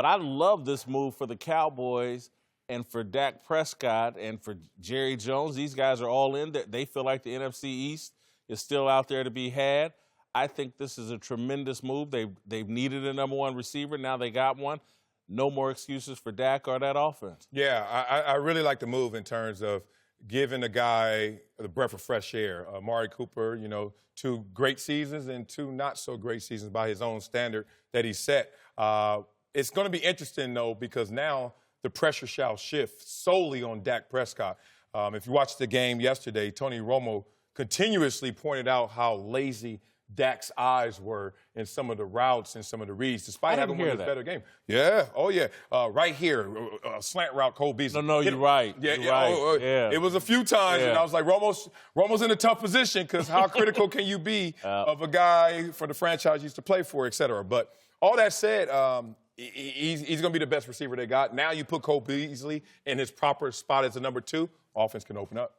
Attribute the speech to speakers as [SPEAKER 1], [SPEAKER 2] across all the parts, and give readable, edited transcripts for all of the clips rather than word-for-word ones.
[SPEAKER 1] But I love this move for the Cowboys and for Dak Prescott and for Jerry Jones. These guys are all in. They feel like the NFC East is still out there to be had. I think this is a tremendous move. They've needed a number one receiver. Now they got one. No more excuses for Dak or that offense.
[SPEAKER 2] Yeah, I really like the move in terms of giving a guy the breath of fresh air. Amari Cooper, 2 great seasons and 2 not so great seasons by his own standard that he set. It's going to be interesting, though, because now the pressure shall shift solely on Dak Prescott. If you watched the game yesterday, Tony Romo continuously pointed out how lazy Dak's eyes were in some of the routes and some of the reads, despite having one of his better games. Yeah, oh yeah. Right here, slant route, Cole Beasley.
[SPEAKER 1] No, you're right.
[SPEAKER 2] Yeah,
[SPEAKER 1] you're right. Yeah.
[SPEAKER 2] It was a few times, and I was like, Romo's in a tough position because how critical can you be of a guy for the franchise he used to play for, et cetera. But all that said, he's going to be the best receiver they got. Now you put Cole Beasley in his proper spot as a number 2, offense can open up.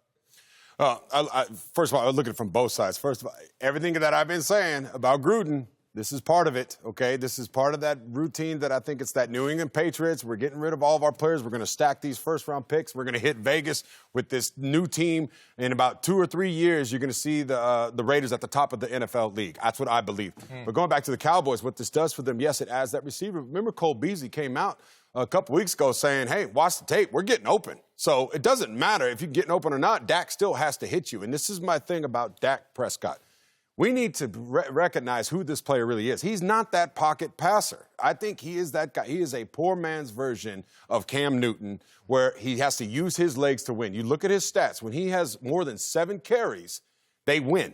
[SPEAKER 3] First of all, I look at it from both sides. First of all, everything that I've been saying about Gruden, this is part of it, okay? This is part of that routine that I think it's that New England Patriots. We're getting rid of all of our players. We're going to stack these first-round picks. We're going to hit Vegas with this new team. In about 2 or 3 years, you're going to see the Raiders at the top of the NFL league. That's what I believe. But going back to the Cowboys, what this does for them, yes, it adds that receiver. Remember Cole Beasley came out a couple weeks ago saying, hey, watch the tape. We're getting open. So it doesn't matter if you're getting open or not. Dak still has to hit you. And this is my thing about Dak Prescott. We need to recognize who this player really is. He's not that pocket passer. I think he is that guy. He is a poor man's version of Cam Newton, where he has to use his legs to win. You look at his stats. When he has more than 7 carries, they win.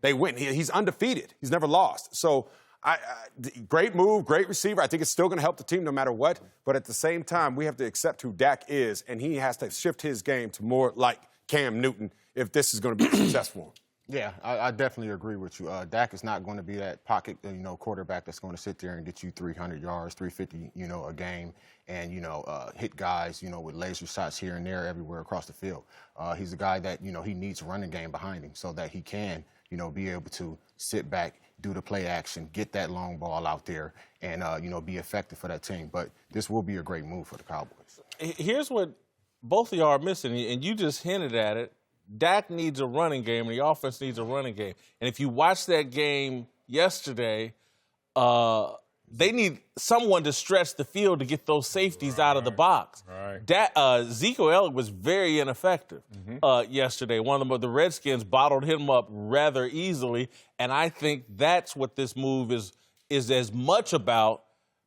[SPEAKER 3] They win. He's undefeated. He's never lost. So great move, great receiver. I think it's still going to help the team no matter what. But at the same time, we have to accept who Dak is, and he has to shift his game to more like Cam Newton if this is going to be successful.
[SPEAKER 4] Yeah, I definitely agree with you. Dak is not going to be that pocket, quarterback that's going to sit there and get you 300 yards, 350, a game, and, hit guys, with laser shots here and there everywhere across the field. He's a guy that, he needs a running game behind him so that he can, be able to sit back, do the play action, get that long ball out there, and, be effective for that team. But this will be a great move for the Cowboys.
[SPEAKER 1] Here's what both of y'all are missing, and you just hinted at it. Dak needs a running game, and the offense needs a running game. And if you watch that game yesterday, they need someone to stretch the field to get those safeties out of the box. Ezekiel Elliott was very ineffective yesterday. One of the Redskins bottled him up rather easily, and I think that's what this move is as much about,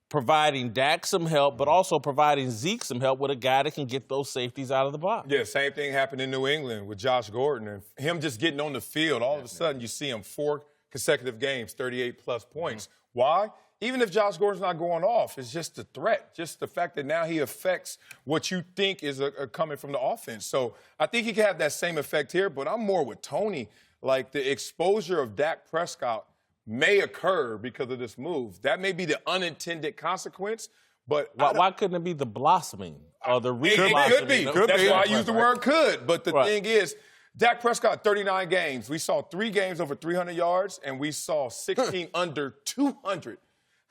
[SPEAKER 1] providing Dak some help, but also providing Zeke some help with a guy that can get those safeties out of the box.
[SPEAKER 2] Yeah, same thing happened in New England with Josh Gordon. And him just getting on the field, all of a sudden you see him 4 consecutive games, 38-plus points. Why? Even if Josh Gordon's not going off, it's just the threat, just the fact that now he affects what you think is coming from the offense. So I think he can have that same effect here, but I'm more with Tony. Like, the exposure of Dak Prescott may occur because of this move. That may be the unintended consequence, but
[SPEAKER 1] why couldn't it be the blossoming or the
[SPEAKER 2] reblossoming? It could be. That's why I use the word could. But the thing is, Dak Prescott, 39 games. We saw 3 games over 300 yards, and we saw 16 under 200.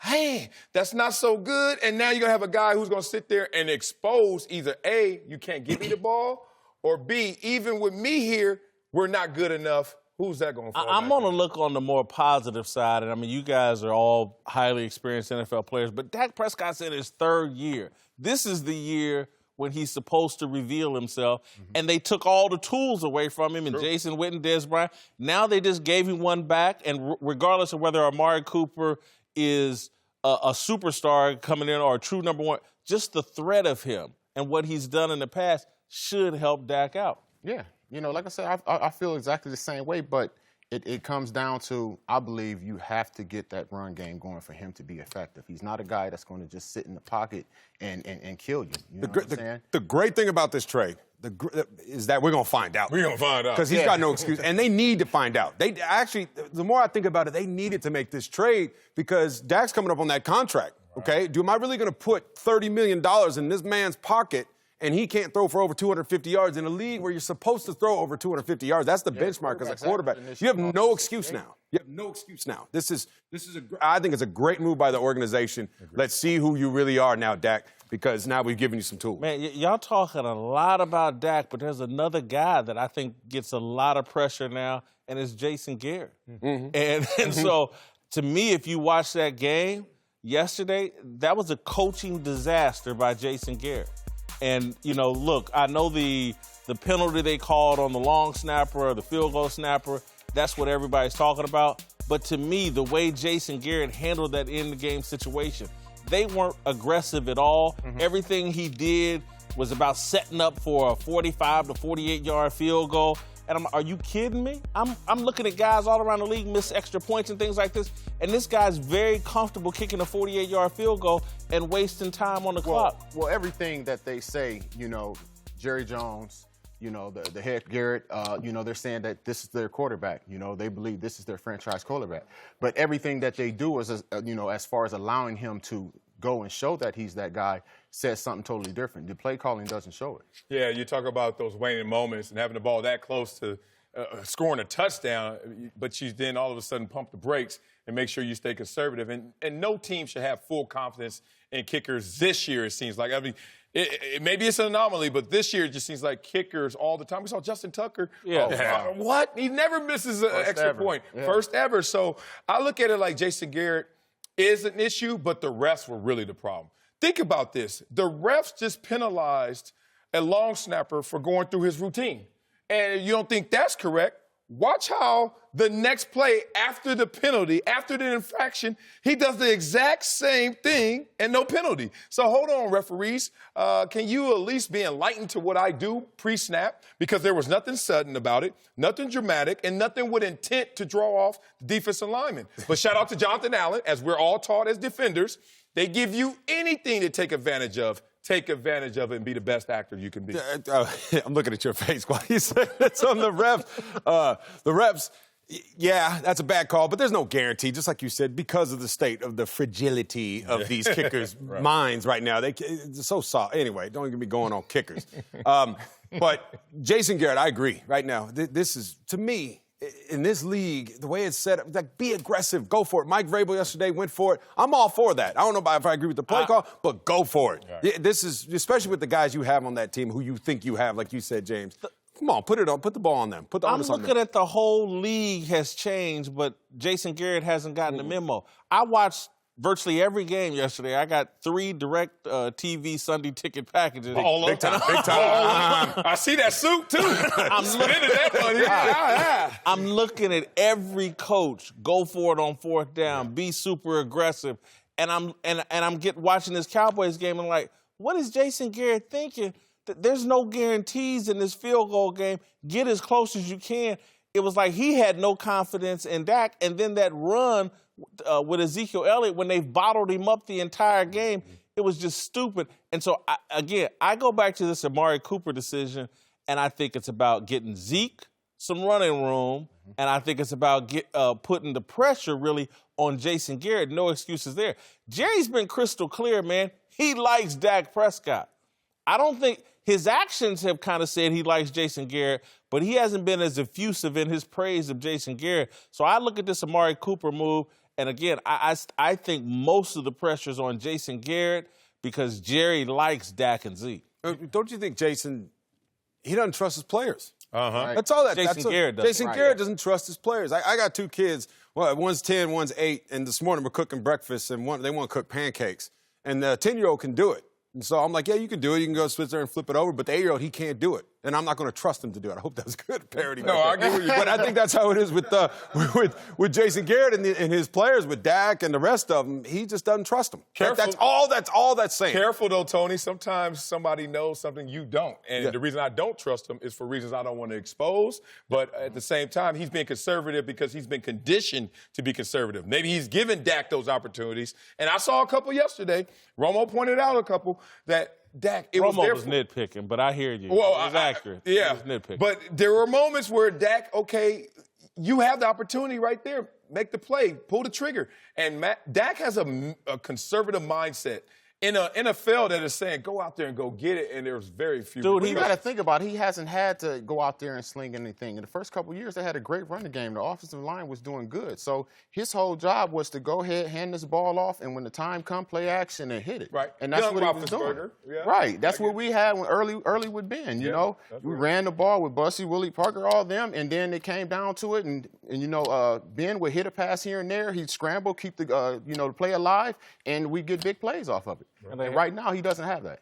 [SPEAKER 2] Hey, that's not so good. And now you're going to have a guy who's going to sit there and expose either A, you can't give me the ball, or B, even with me here, we're not good enough. Who's that going to fall
[SPEAKER 1] I'm going to look on the more positive side, and, you guys are all highly experienced NFL players, but Dak Prescott's in his 3rd year. This is the year when he's supposed to reveal himself, and they took all the tools away from him, and Jason Witten, Dez Bryant. Now they just gave him one back, and regardless of whether Amari Cooper is a superstar coming in or a true number 1, just the threat of him and what he's done in the past should help Dak out.
[SPEAKER 4] Yeah. Like I said, I feel exactly the same way, but it comes down to, I believe you have to get that run game going for him to be effective. He's not a guy that's going to just sit in the pocket and kill you. You know what I'm saying?
[SPEAKER 3] The great thing about this trade is that we're going to find out.
[SPEAKER 2] We're going to find out.
[SPEAKER 3] Because he's got no excuse, and they need to find out. They actually, the more I think about it, they needed to make this trade because Dak's coming up on that contract, okay? Am I really going to put $30 million in this man's pocket and he can't throw for over 250 yards in a league where you're supposed to throw over 250 yards. That's the benchmark as a quarterback. You have no excuse now. You have no excuse now. I think it's a great move by the organization. Let's see who you really are now, Dak, because now we've given you some tools.
[SPEAKER 1] Man, y'all talking a lot about Dak, but there's another guy that I think gets a lot of pressure now, and it's Jason Garrett. And so, to me, if you watch that game yesterday, that was a coaching disaster by Jason Garrett. And, look, I know the penalty they called on the long snapper or the field goal snapper, that's what everybody's talking about. But to me, the way Jason Garrett handled that in-the-game situation, they weren't aggressive at all. Everything he did was about setting up for a 45 to 48-yard field goal. And are you kidding me? I'm looking at guys all around the league miss extra points and things like this, and this guy's very comfortable kicking a 48-yard field goal and wasting time on the clock.
[SPEAKER 4] Well, everything that they say, Jerry Jones, the head Garrett, they're saying that this is their quarterback. They believe this is their franchise quarterback. But everything that they do is, as far as allowing him to go and show that he's that guy, says something totally different. The play calling doesn't show it.
[SPEAKER 2] Yeah, you talk about those waning moments and having the ball that close to scoring a touchdown, but you then all of a sudden pump the brakes and make sure you stay conservative. And no team should have full confidence in kickers this year, it seems like. I mean, maybe it's an anomaly, but this year it just seems like kickers all the time. We saw Justin Tucker. What? He never misses an extra point. Yeah. First ever. So I look at it like Jason Garrett is an issue, but the refs were really the problem. Think about this. The refs just penalized a long snapper for going through his routine. And you don't think that's correct? Watch how the next play after the penalty, after the infraction, he does the exact same thing and no penalty. So hold on, referees. Can you at least be enlightened to what I do pre-snap? Because there was nothing sudden about it, nothing dramatic, and nothing with intent to draw off the defensive lineman. But shout out to Jonathan Allen, as we're all taught as defenders. They give you anything to take advantage of. Take advantage of it and be the best actor you can be.
[SPEAKER 3] I'm looking at your face while you say it's on the refs. The refs, yeah, that's a bad call, but there's no guarantee, just like you said, because of the state of the fragility of these kickers' minds right now. They're so soft. Anyway, don't even be going on kickers. But Jason Garrett, I agree right now. This is, to me, in this league, the way it's set up, like, be aggressive, go for it. Mike Vrabel yesterday went for it. I'm all for that. I don't know if I agree with the play call, but go for it. Right. This is, especially with the guys you have on that team who you think you have, like you said, James. Come on, put the ball on them. Put the onus on them.
[SPEAKER 1] I'm looking at the whole league has changed, but Jason Garrett hasn't gotten the memo. I watched virtually every game yesterday. I got 3 direct TV Sunday ticket packages.
[SPEAKER 3] Big time. I
[SPEAKER 2] see that suit, too. I'm spending that money.
[SPEAKER 1] I'm looking at every coach go for it on 4th down, be super aggressive. And I'm watching this Cowboys game and like, what is Jason Garrett thinking? There's no guarantees in this field goal game. Get as close as you can. It was like he had no confidence in Dak. And then that run with Ezekiel Elliott, when they've bottled him up the entire game, it was just stupid. And so, I go back to this Amari Cooper decision, and I think it's about getting Zeke some running room, and I think it's about putting the pressure really on Jason Garrett. No excuses there. Jerry's been crystal clear, man. He likes Dak Prescott. I don't think his actions have kind of said he likes Jason Garrett, but he hasn't been as effusive in his praise of Jason Garrett. So I look at this Amari Cooper move, and again, I think most of the pressure's on Jason Garrett because Jerry likes Dak and Zeke.
[SPEAKER 3] Don't you think Jason, he doesn't trust his players?
[SPEAKER 4] Right.
[SPEAKER 3] That's all that.
[SPEAKER 1] Jason Garrett doesn't.
[SPEAKER 3] Jason Garrett doesn't trust his players. I got 2 kids. Well, one's 10, one's 8, and this morning we're cooking breakfast, and they want to cook pancakes. And the 10-year-old can do it. And so I'm like, yeah, you can do it. You can go sit there and flip it over. But the 8-year-old, he can't do it. And I'm not going to trust him to do it. I hope that's good parody.
[SPEAKER 2] No, I agree with you.
[SPEAKER 3] But I think that's how it is with Jason Garrett and his players, with Dak and the rest of them. He just doesn't trust them. That's all that's saying.
[SPEAKER 2] Careful, though, Tony. Sometimes somebody knows something you don't. And the reason I don't trust him is for reasons I don't want to expose. But at the same time, he's being conservative because he's been conditioned to be conservative. Maybe he's given Dak those opportunities. And I saw a couple yesterday. Romo pointed out a couple that Dak,
[SPEAKER 1] Romo was nitpicking, but I hear you.
[SPEAKER 2] Well,
[SPEAKER 1] it was accurate.
[SPEAKER 2] Yeah.
[SPEAKER 1] It was nitpicking.
[SPEAKER 2] But there were moments where Dak, okay, you have the opportunity right there. Make the play. Pull the trigger. And Dak has a conservative mindset. in a NFL that is saying go out there and go get it, and there's very few.
[SPEAKER 1] Dude,
[SPEAKER 4] You got to think about it. He hasn't had to go out there and sling anything. In the first couple of years, they had a great running game. The offensive line was doing good. So his whole job was to go ahead, hand this ball off, and when the time comes, play action and hit it.
[SPEAKER 2] Right.
[SPEAKER 4] And that's
[SPEAKER 2] Young
[SPEAKER 4] what he was doing.
[SPEAKER 2] Roethlisberger. Yeah.
[SPEAKER 4] Right. That's what we had when early with Ben. You know, we ran the ball with Bussy, Willie Parker, all them, and then it came down to it, and Ben would hit a pass here and there. He'd scramble, keep the the play alive, and we get big plays off of it. And right now, he doesn't have that.